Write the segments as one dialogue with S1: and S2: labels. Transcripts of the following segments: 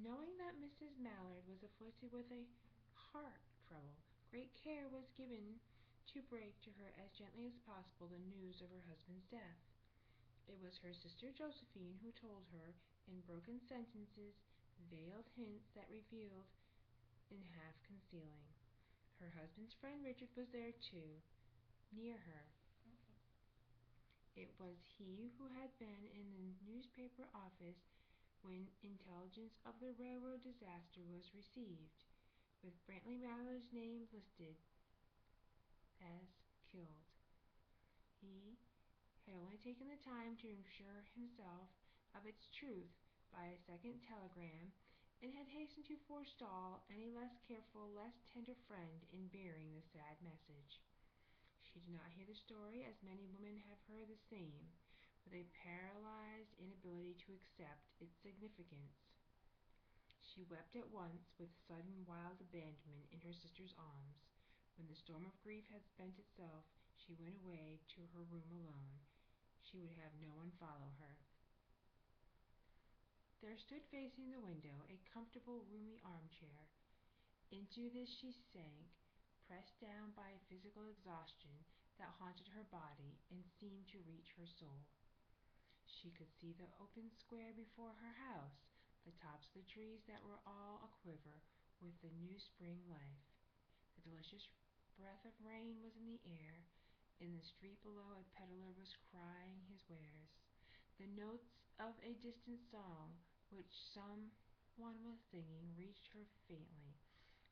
S1: Knowing that Mrs. Mallard was afflicted with a heart trouble, great care was given to break to her as gently as possible the news of her husband's death. It was her sister Josephine who told her, in broken sentences, veiled hints that revealed in half concealing. Her husband's friend Richard was there too, near her. It was he who had been in the newspaper office when intelligence of the railroad disaster was received, with Brantley Mallard's name listed as killed. He had only taken the time to assure himself of its truth by a second telegram, and had hastened to forestall any less careful, less tender friend in bearing the sad message. She did not hear the story, as many women have heard the same, with a paralyzed inability to accept its significance. She wept at once, with sudden wild abandonment, in her sister's arms. When the storm of grief had spent itself, she went away to her room alone. She would have no one follow her. There stood facing the window a comfortable, roomy armchair. Into this she sank, pressed down by a physical exhaustion that haunted her body and seemed to reach her soul. She could see the open square before her house, the tops of the trees that were all a-quiver with the new spring life. The delicious breath of rain was in the air. In the street below a peddler was crying his wares. The notes of a distant song, which some one was singing, reached her faintly,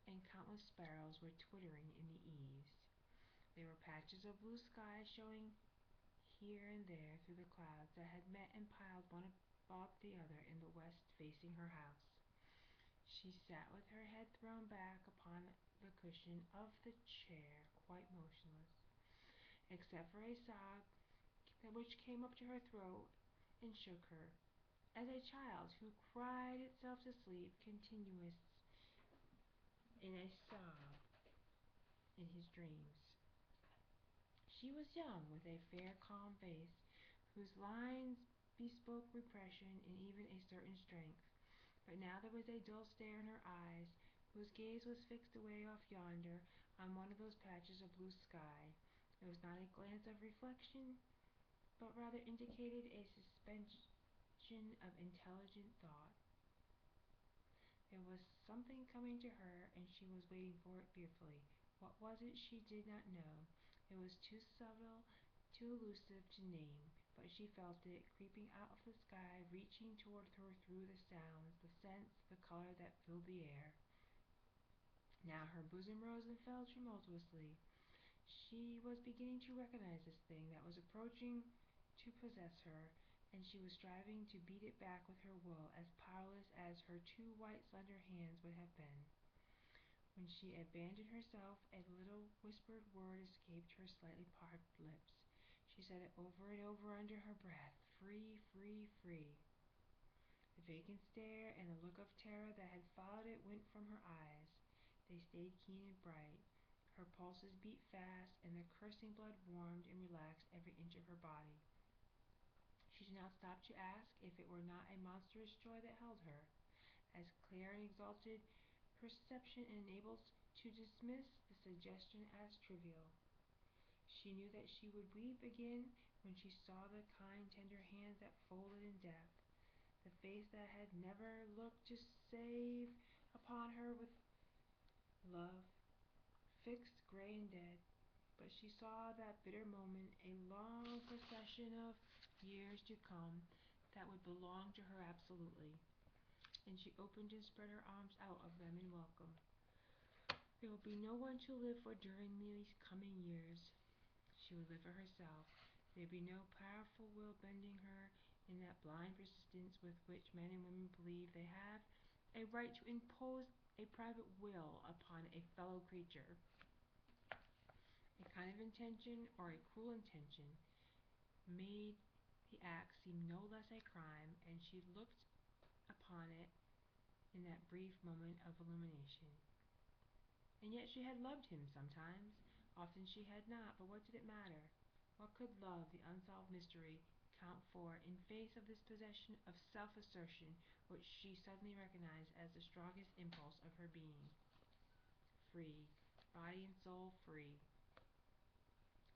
S1: and countless sparrows were twittering in the eaves. There were patches of blue sky showing here and there through the clouds that had met and piled one above the other in the west facing her house. She sat with her head thrown back upon the cushion of the chair, quite motionless, except for a sob which came up to her throat and shook her, as a child who cried itself to sleep continuous in a sob in his dreams. She was young, with a fair, calm face, whose lines bespoke repression and even a certain strength. But now there was a dull stare in her eyes, whose gaze was fixed away off yonder on one of those patches of blue sky. It was not a glance of reflection, but rather indicated a suspension of intelligent thought. There was something coming to her, and she was waiting for it fearfully. What was it she did not know. It was too subtle, too elusive to name, but she felt it, creeping out of the sky, reaching toward her through the sounds, the scents, the color that filled the air. Now her bosom rose and fell tumultuously. She was beginning to recognize this thing that was approaching to possess her, and she was striving to beat it back with her will, as powerless as her two white, slender hands would have been. When she abandoned herself, a little whispered word escaped her slightly parted lips. She said it over and over under her breath, "Free, free, free." The vacant stare and the look of terror that had followed it went from her eyes. They stayed keen and bright. Her pulses beat fast, and the coursing blood warmed and relaxed every inch of her body. She did not stop to ask if it were not a monstrous joy that held her, as clear and exalted perception enables to dismiss the suggestion as trivial. She knew that she would weep again when she saw the kind, tender hands that folded in death, the face that had never looked to save upon her with love, fixed, gray, and dead. But she saw that bitter moment a long procession of years to come that would belong to her absolutely, and she opened and spread her arms out of them in welcome. There would be no one to live for during these coming years. She would live for herself. There would be no powerful will bending her in that blind persistence with which men and women believe they have a right to impose a private will upon a fellow creature. A kind of intention, or a cruel intention, made the act seem no less a crime, and she looked upon it in that brief moment of illumination. And yet she had loved him sometimes. Often she had not, but what did it matter? What could love, the unsolved mystery, Count 4. In face of this possession of self-assertion, which she suddenly recognized as the strongest impulse of her being. Free. Body and soul free.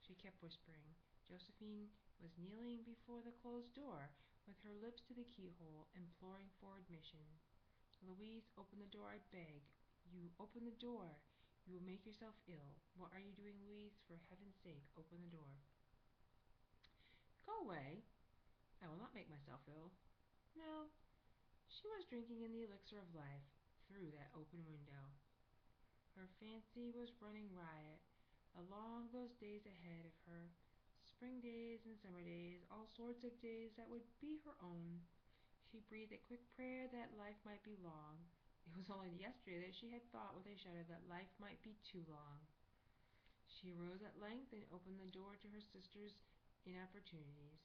S1: She kept whispering. Josephine was kneeling before the closed door, with her lips to the keyhole, imploring for admission. Louise, open the door, I beg. You open the door. You will make yourself ill. What are you doing, Louise? For heaven's sake, open the door. Go away. I will not make myself ill. No. She was drinking in the elixir of life through that open window. Her fancy was running riot along those days ahead of her, spring days and summer days, all sorts of days that would be her own. She breathed a quick prayer that life might be long. It was only yesterday that she had thought with a shudder that life might be too long. She arose at length and opened the door to her sister's inopportunities.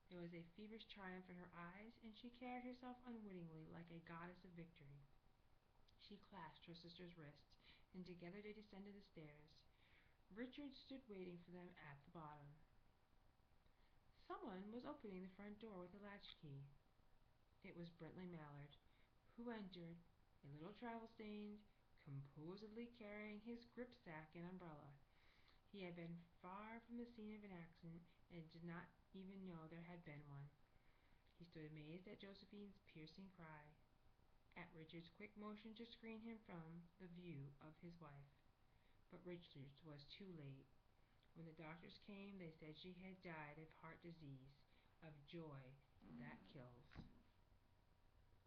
S1: There was a feverish triumph in her eyes, and she carried herself unwittingly like a goddess of victory. She clasped her sister's wrist, and together they descended the stairs. Richard stood waiting for them at the bottom. Someone was opening the front door with a latchkey. It was Brently Mallard, who entered, a little travel-stained, composedly carrying his gripsack and umbrella. He had been far from the scene of an accident, and did not even know there had been one. He stood amazed at Josephine's piercing cry, at Richard's quick motion to screen him from the view of his wife. But Richard was too late. When the doctors came, they said she had died of heart disease, of joy that kills.